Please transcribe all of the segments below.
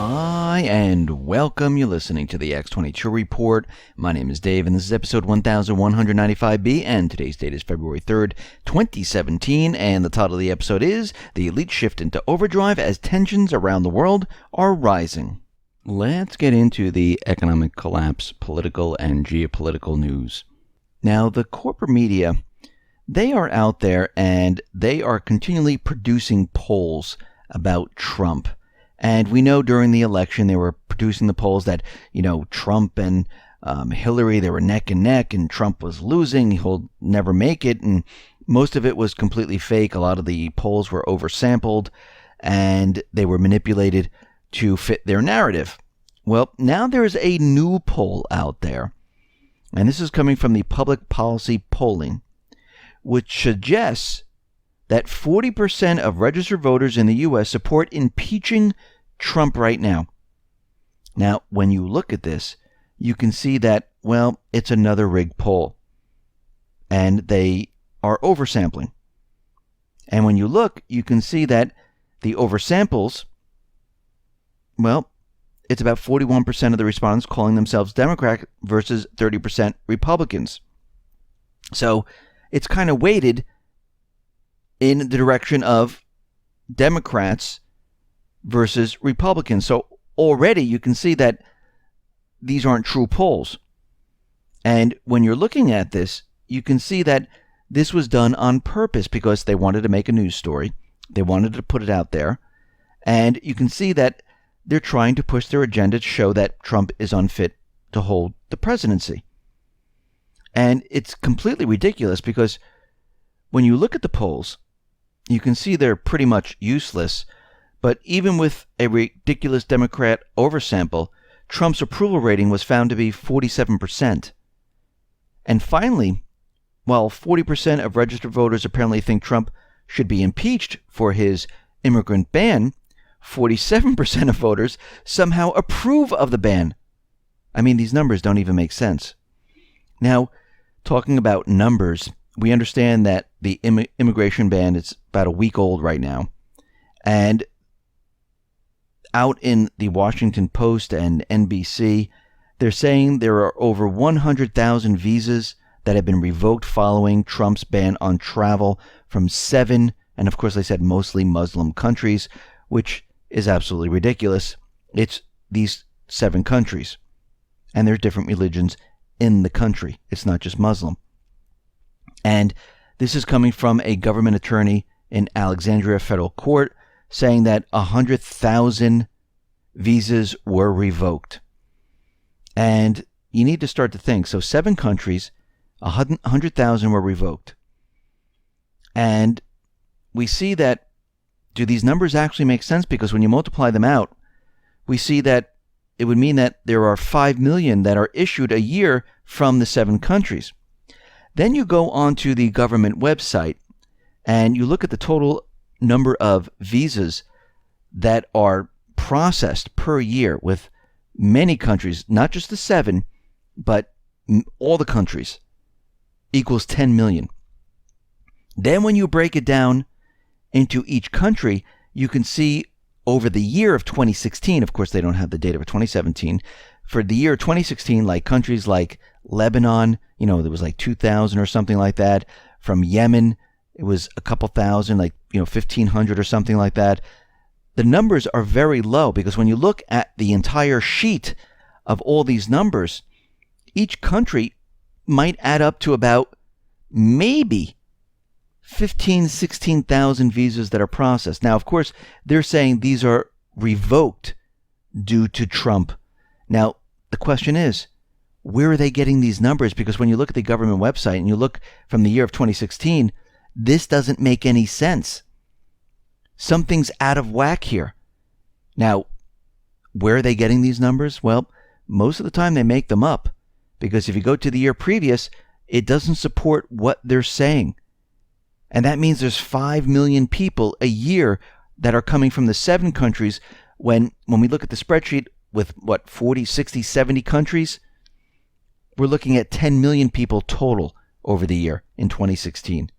Hi, and welcome. You're listening to the X22 Report. My name is Dave, and this is episode 1195B, and today's date is February 3rd, 2017, and the title of the episode is The Elite Shift into Overdrive as Tensions Around the World Are Rising. Let's get into the economic collapse, political and geopolitical news. Now, the corporate media, they are out there, and they are continually producing polls about Trump. And we know during the election, they were producing the polls that, Trump and Hillary, they were neck and neck, and Trump was losing. He'll never make it. And most of it was completely fake. A lot of the polls were oversampled, and they were manipulated to fit their narrative. Well, now there's a new poll out there, and this is coming from the Public Policy Polling, which suggests that 40% of registered voters in the U.S. support impeaching Trump right now. Now, when you look at this, you can see that, it's another rigged poll. And they are oversampling. And when you look, you can see that the oversamples, it's about 41% of the respondents calling themselves Democrat versus 30% Republicans. So it's kind of weighted in the direction of Democrats versus Republicans. So already you can see that these aren't true polls. And when you're looking at this, you can see that this was done on purpose because they wanted to make a news story. They wanted to put it out there. And you can see that they're trying to push their agenda to show that Trump is unfit to hold the presidency. And it's completely ridiculous because when you look at the polls, you can see they're pretty much useless, but even with a ridiculous Democrat oversample, Trump's approval rating was found to be 47%. And finally, while 40% of registered voters apparently think Trump should be impeached for his immigrant ban, 47% of voters somehow approve of the ban. I mean, these numbers don't even make sense. Now, talking about numbers, we understand that the immigration ban is about a week old right now. And out in the Washington Post and NBC, they're saying there are over 100,000 visas that have been revoked following Trump's ban on travel from 7, and of course they said mostly Muslim countries, which is absolutely ridiculous. It's these 7 countries. And there's different religions in the country. It's not just Muslim. And this is coming from a government attorney in Alexandria Federal Court saying that 100,000 visas were revoked. And you need to start to think. So 7 countries, 100,000 were revoked. And we see that, do these numbers actually make sense? Because when you multiply them out, we see that it would mean that there are 5 million that are issued a year from the 7 countries. Then you go onto the government website and you look at the total number of visas that are processed per year with many countries, not just the 7, but all the countries, equals 10 million. Then when you break it down into each country, you can see over the year of 2016, of course they don't have the data for 2017, for the year 2016, like countries like Lebanon, there was like 2,000 or something like that. From Yemen, it was a couple thousand, 1,500 or something like that. The numbers are very low because when you look at the entire sheet of all these numbers, each country might add up to about maybe 16,000 visas that are processed. Now, of course, they're saying these are revoked due to Trump. Now, the question is, where are they getting these numbers? Because when you look at the government website and you look from the year of 2016, this doesn't make any sense. Something's out of whack here. Now, where are they getting these numbers? Well, most of the time they make them up. Because if you go to the year previous, it doesn't support what they're saying. And that means there's 5 million people a year that are coming from the 7 countries when we look at the spreadsheet with 40, 60, 70 countries, we're looking at 10 million people total over the year in 2016.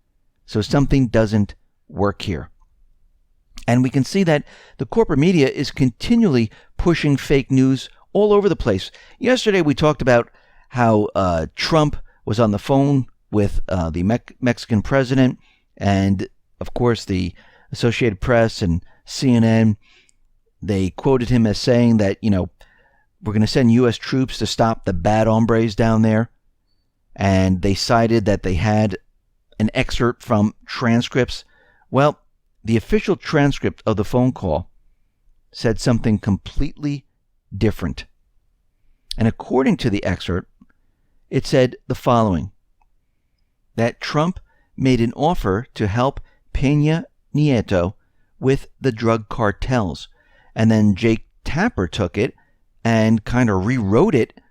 So something doesn't work here. And we can see that the corporate media is continually pushing fake news all over the place. Yesterday, we talked about how Trump was on the phone with the Mexican president, and of course, the Associated Press and CNN, they quoted him as saying that, we're going to send U.S. troops to stop the bad hombres down there. And they cited that they had an excerpt from transcripts. Well, the official transcript of the phone call said something completely different. And according to the excerpt, it said the following: that Trump made an offer to help Peña Nieto with the drug cartels. And then Jake Tapper took it and kind of rewrote it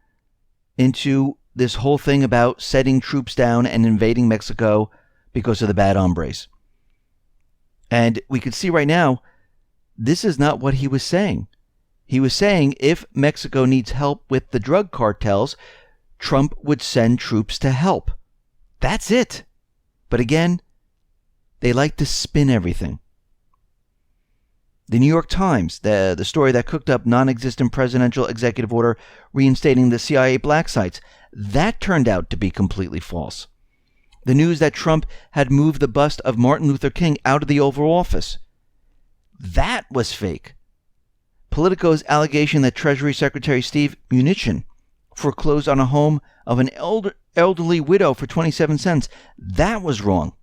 into this whole thing about setting troops down and invading Mexico because of the bad hombres. And we can see right now, this is not what he was saying. He was saying if Mexico needs help with the drug cartels, Trump would send troops to help. That's it. But again, they like to spin everything. The New York Times, the story that cooked up non-existent presidential executive order reinstating the CIA black sites, that turned out to be completely false. The news that Trump had moved the bust of Martin Luther King out of the Oval Office, that was fake. Politico's allegation that Treasury Secretary Steve Mnuchin foreclosed on a home of an elderly widow for 27 cents, that was wrong.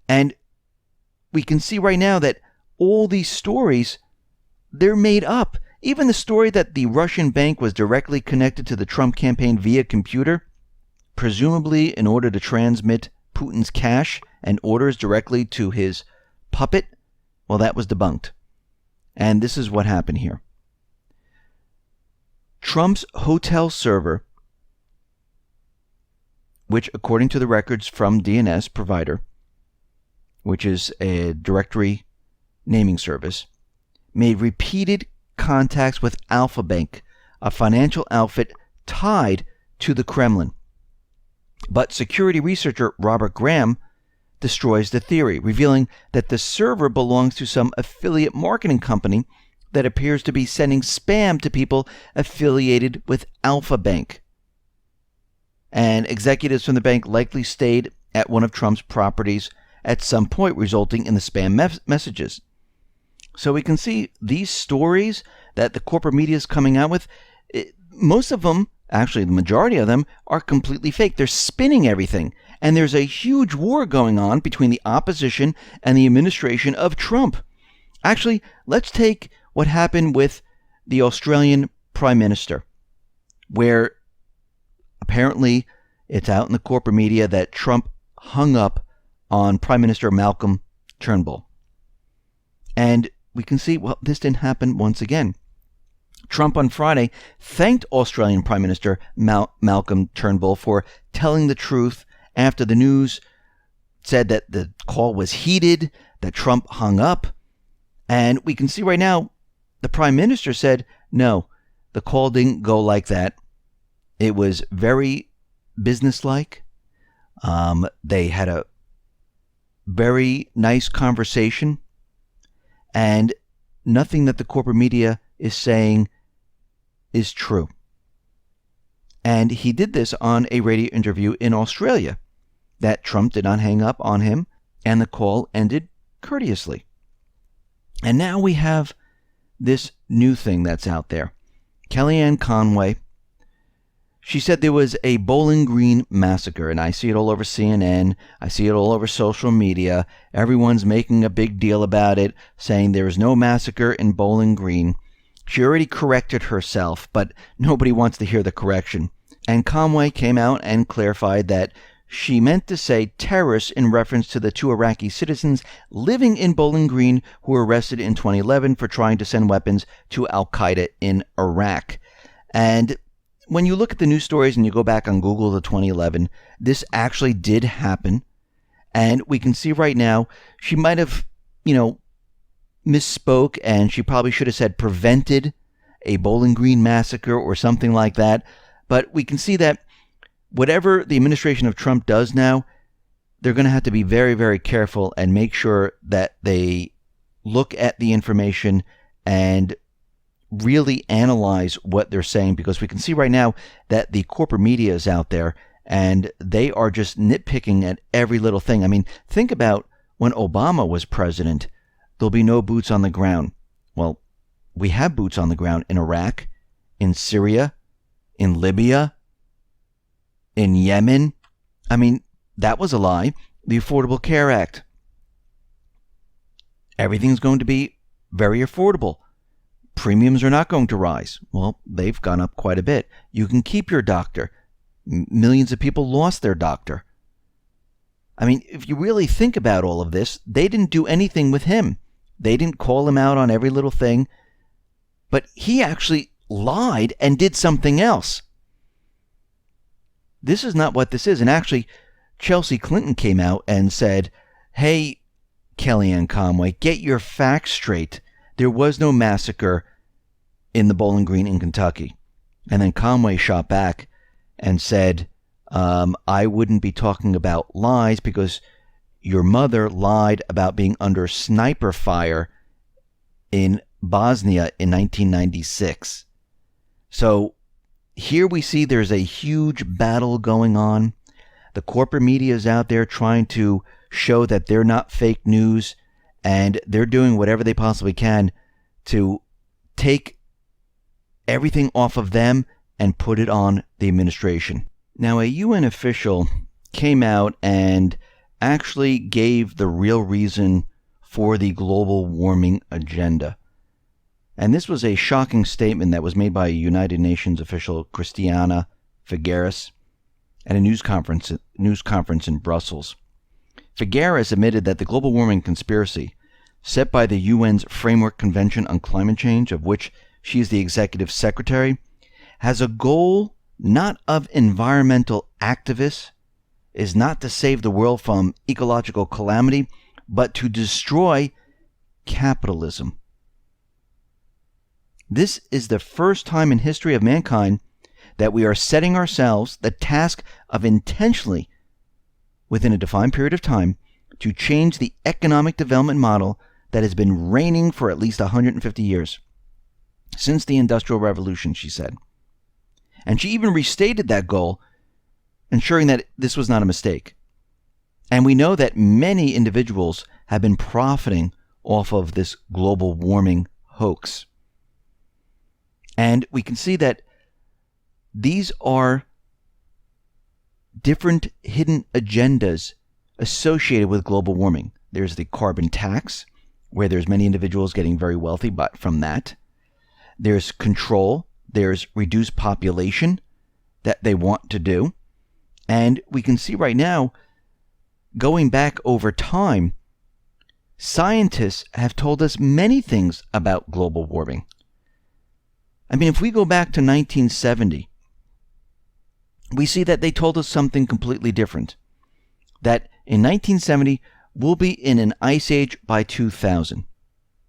And we can see right now that all these stories, they're made up. Even the story that the Russian bank was directly connected to the Trump campaign via computer, presumably in order to transmit Putin's cash and orders directly to his puppet, well, that was debunked. And this is what happened here. Trump's hotel server, which according to the records from DNS provider, which is a directory naming service, made repeated contacts with Alpha Bank, a financial outfit tied to the Kremlin. But security researcher Robert Graham destroys the theory, revealing that the server belongs to some affiliate marketing company that appears to be sending spam to people affiliated with Alpha Bank. And executives from the bank likely stayed at one of Trump's properties at some point, resulting in the spam messages. So we can see these stories that the corporate media is coming out with, most of them, actually the majority of them, are completely fake. They're spinning everything. And there's a huge war going on between the opposition and the administration of Trump. Actually, let's take what happened with the Australian Prime Minister, where apparently it's out in the corporate media that Trump hung up on Prime Minister Malcolm Turnbull. And we can see, well, this didn't happen once again. Trump on Friday thanked Australian Prime Minister Malcolm Turnbull for telling the truth after the news said that the call was heated, that Trump hung up. And we can see right now, the Prime Minister said, no, the call didn't go like that. It was very businesslike. They had a very nice conversation. And nothing that the corporate media is saying is true. And he did this on a radio interview in Australia, that Trump did not hang up on him, and the call ended courteously. And now we have this new thing that's out there. Kellyanne Conway, she said there was a Bowling Green massacre, and I see it all over CNN. I see it all over social media. Everyone's making a big deal about it, saying there is no massacre in Bowling Green. She already corrected herself, but nobody wants to hear the correction. And Conway came out and clarified that she meant to say terrorists in reference to the 2 Iraqi citizens living in Bowling Green who were arrested in 2011 for trying to send weapons to al-Qaeda in Iraq. And when you look at the news stories and you go back on Google to 2011, this actually did happen. And we can see right now, she might have, misspoke, and she probably should have said prevented a Bowling Green massacre or something like that. But we can see that whatever the administration of Trump does now, they're going to have to be very, very careful and make sure that they look at the information and really analyze what they're saying, because we can see right now that the corporate media is out there and they are just nitpicking at every little thing. I mean, think about when Obama was president, there'll be no boots on the ground. Well, we have boots on the ground in Iraq, in Syria, in Libya, in Yemen. I mean, that was a lie. The Affordable Care Act. Everything's going to be very affordable. Premiums are not going to rise. Well, they've gone up quite a bit. You can keep your doctor. Millions of people lost their doctor. I mean, if you really think about all of this, they didn't do anything with him. They didn't call him out on every little thing. But he actually lied and did something else. This is not what this is. And actually, Chelsea Clinton came out and said, hey, Kellyanne Conway, get your facts straight. There was no massacre in the Bowling Green in Kentucky. And then Conway shot back and said, I wouldn't be talking about lies because your mother lied about being under sniper fire in Bosnia in 1996. So here we see there's a huge battle going on. The corporate media is out there trying to show that they're not fake news, and they're doing whatever they possibly can to take everything off of them and put it on the administration. Now, a UN official came out and actually gave the real reason for the global warming agenda. And this was a shocking statement that was made by a United Nations official, Christiana Figueres, at a news conference in Brussels. Figueres admitted that the global warming conspiracy, set by the UN's Framework Convention on Climate Change, of which she is the executive secretary, has a goal not of environmental activists, is not to save the world from ecological calamity, but to destroy capitalism. This is the first time in history of mankind that we are setting ourselves the task of intentionally, within a defined period of time, to change the economic development model that has been reigning for at least 150 years. Since the Industrial Revolution, she said. And she even restated that goal, ensuring that this was not a mistake. And we know that many individuals have been profiting off of this global warming hoax. And we can see that these are different hidden agendas associated with global warming. There's the carbon tax, where there's many individuals getting very wealthy from that. There's control. There's reduced population that they want to do. And we can see right now, going back over time, scientists have told us many things about global warming. I mean, if we go back to 1970, we see that they told us something completely different. That in 1970, we'll be in an ice age by 2000.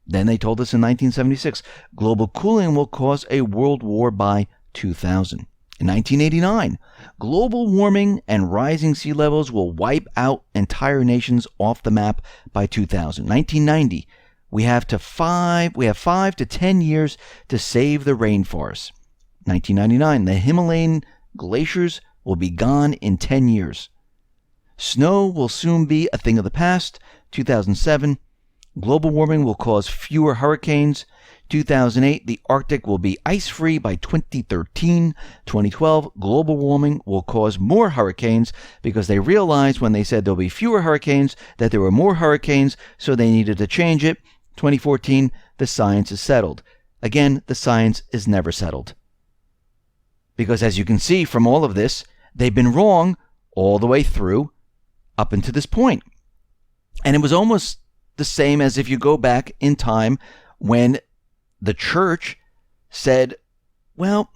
Then they told us in 1976, global cooling will cause a world war by 2000. In 1989, global warming and rising sea levels will wipe out entire nations off the map by 2000. 1990, we have 5 to 10 years to save the rainforests. 1999, the Himalayan glaciers will be gone in 10 years. Snow will soon be a thing of the past. 2007, global warming will cause fewer hurricanes. 2008, the Arctic will be ice-free by 2013. 2012, global warming will cause more hurricanes because they realized when they said there'll be fewer hurricanes that there were more hurricanes, so they needed to change it. 2014, the science is settled. Again, the science is never settled. Because as you can see from all of this, they've been wrong all the way through up until this point. And it was almost the same as if you go back in time when the church said, well,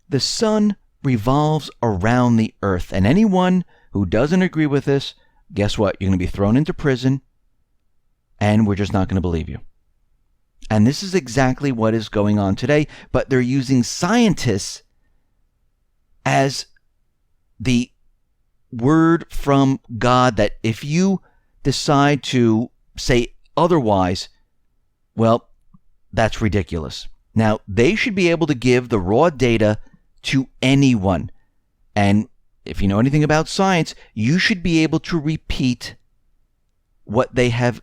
the sun revolves around the earth. And anyone who doesn't agree with this, guess what? You're going to be thrown into prison, and we're just not going to believe you. And this is exactly what is going on today. But they're using scientists as the word from God that if you decide to say otherwise, Well, that's ridiculous. Now, they should be able to give the raw data to anyone. And if you know anything about science, you should be able to repeat what they have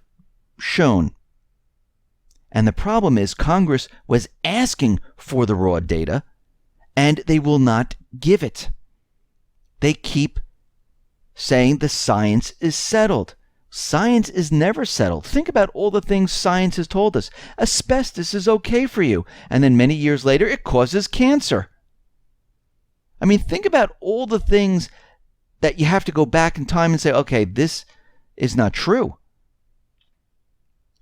shown. And the problem is Congress was asking for the raw data, and they will not give it. They keep saying the science is settled. Science is never settled. Think about all the things science has told us. Asbestos is okay for you, and then many years later it causes cancer. I mean, think about all the things that you have to go back in time and say, okay, this is not true.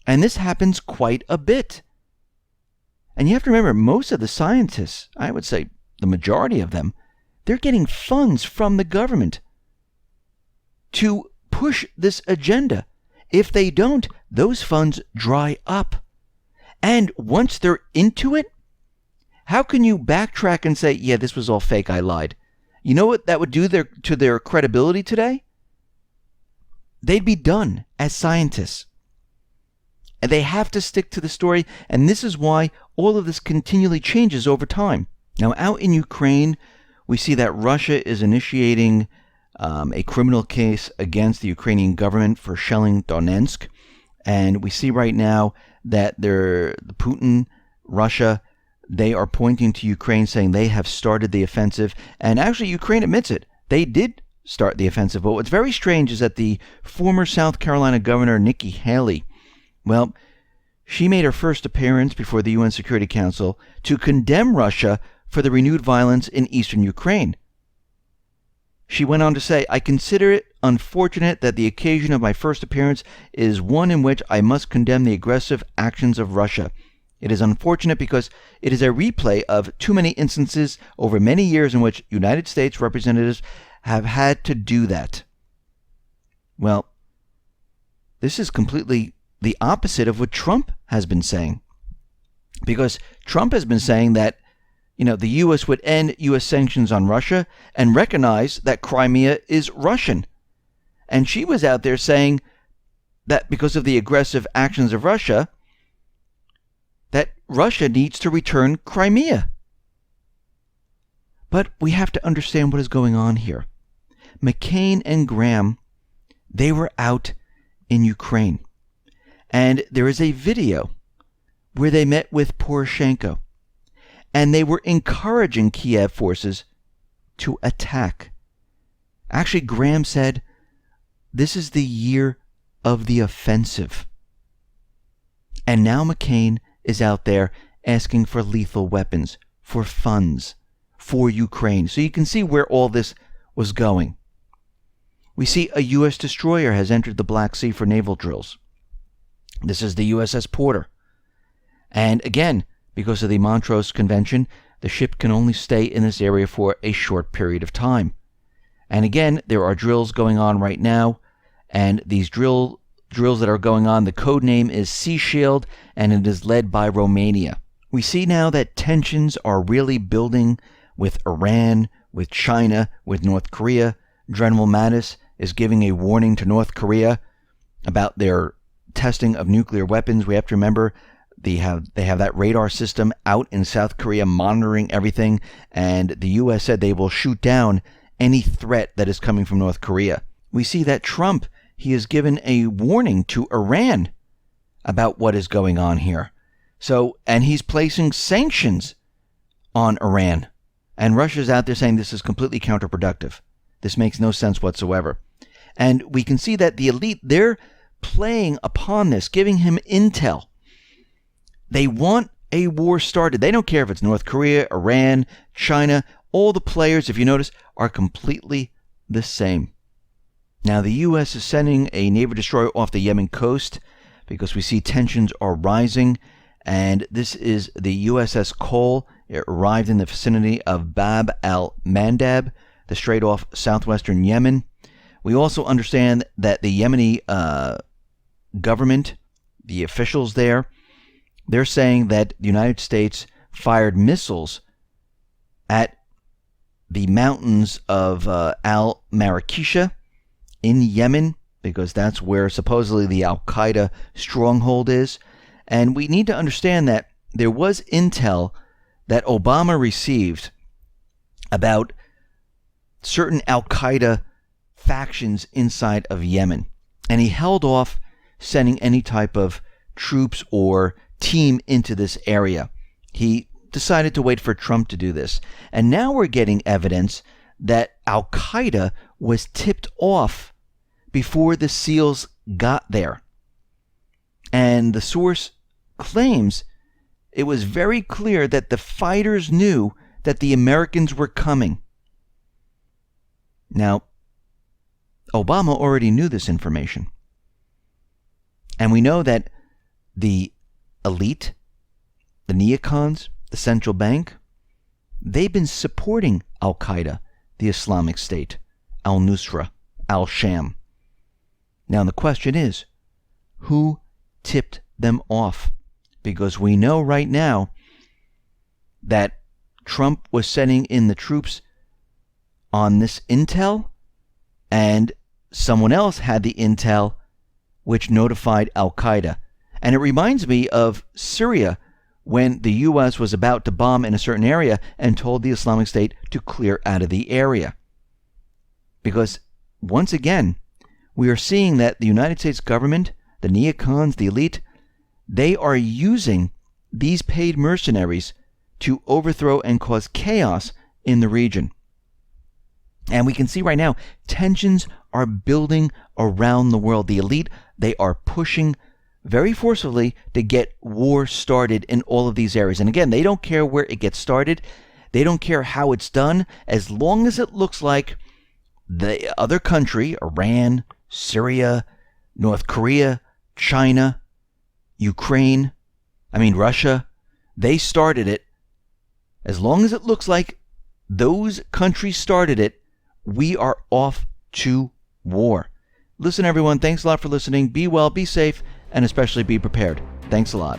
And this happens quite a bit. And you have to remember, most of the scientists, I would say the majority of them, they're getting funds from the government to push this agenda. If they don't, those funds dry up. And once they're into it, how can you backtrack and say, yeah, this was all fake, I lied? You know what that would do to their credibility today? They'd be done as scientists. And they have to stick to the story, and this is why all of this continually changes over time. Now, out in Ukraine, we see that Russia is initiating a criminal case against the Ukrainian government for shelling Donetsk. And we see right now that Putin, Russia, they are pointing to Ukraine, saying they have started the offensive. And actually, Ukraine admits it. They did start the offensive. But what's very strange is that the former South Carolina governor, Nikki Haley, well, she made her first appearance before the UN Security Council to condemn Russia for the renewed violence in eastern Ukraine. She went on to say, I consider it unfortunate that the occasion of my first appearance is one in which I must condemn the aggressive actions of Russia. It is unfortunate because it is a replay of too many instances over many years in which United States representatives have had to do that. Well, this is completely the opposite of what Trump has been saying. Because Trump has been saying that, the U.S. would end U.S. sanctions on Russia and recognize that Crimea is Russian. And she was out there saying that because of the aggressive actions of Russia, that Russia needs to return Crimea. But we have to understand what is going on here. McCain and Graham, they were out in Ukraine. And there is a video where they met with Poroshenko. And they were encouraging Kiev forces to attack. Actually, Graham said, this is the year of the offensive. And now McCain is out there asking for lethal weapons, for funds, for Ukraine. So you can see where all this was going. We see a U.S. destroyer has entered the Black Sea for naval drills. This is the USS Porter. And again, because of the Montrose Convention, the ship can only stay in this area for a short period of time. And again, there are drills going on right now. And these drills that are going on, the code name is Sea Shield, and it is led by Romania. We see now that tensions are really building with Iran, with China, with North Korea. General Mattis is giving a warning to North Korea about their testing of nuclear weapons. We have to remember they have that radar system out in South Korea monitoring everything, and the U.S. said they will shoot down any threat that is coming from North Korea. We see that Trump, he has given a warning to Iran about what is going on here. So, and he's placing sanctions on Iran. And Russia's out there saying this is completely counterproductive. This makes no sense whatsoever. And we can see that the elite, they're playing upon this, giving him intel. They want a war started. They don't care if it's North Korea, Iran, China. All the players, if you notice, are completely the same. Now, the U.S. is sending a naval destroyer off the Yemen coast because we see tensions are rising. And this is the USS Cole. It arrived in the vicinity of Bab al-Mandab, the strait off southwestern Yemen. We also understand that the Yemeni government, the officials there, they're saying that the United States fired missiles at the mountains of al-Marikisha in Yemen, because that's where supposedly the al-Qaeda stronghold is. And we need to understand that there was intel that Obama received about certain al-Qaeda factions inside of Yemen. And he held off sending any type of troops or team into this area. He decided to wait for Trump to do this. And now we're getting evidence that al-Qaeda was tipped off before the SEALs got there. And the source claims it was very clear that the fighters knew that the Americans were coming. Now, Obama already knew this information. And we know that the elite, the neocons, the central bank, they've been supporting al-Qaeda, the Islamic State, al-Nusra, al-Sham. Now the question is, who tipped them off? Because we know right now that Trump was sending in the troops on this intel, and someone else had the intel which notified al-Qaeda. And it reminds me of Syria, when the U.S. was about to bomb in a certain area and told the Islamic State to clear out of the area. Because, once again, we are seeing that the United States government, the neocons, the elite, they are using these paid mercenaries to overthrow and cause chaos in the region. And we can see right now, tensions are building around the world. The elite, they are pushing very forcefully to get war started in all of these areas. And again, they don't care where it gets started. They don't care how it's done, as long as it looks like the other country, Iran, Syria, North Korea, China, Russia, they started it. As long as it looks like those countries started it, we are off to war. Listen, everyone, thanks a lot for listening. Be well, be safe, and especially be prepared. Thanks a lot.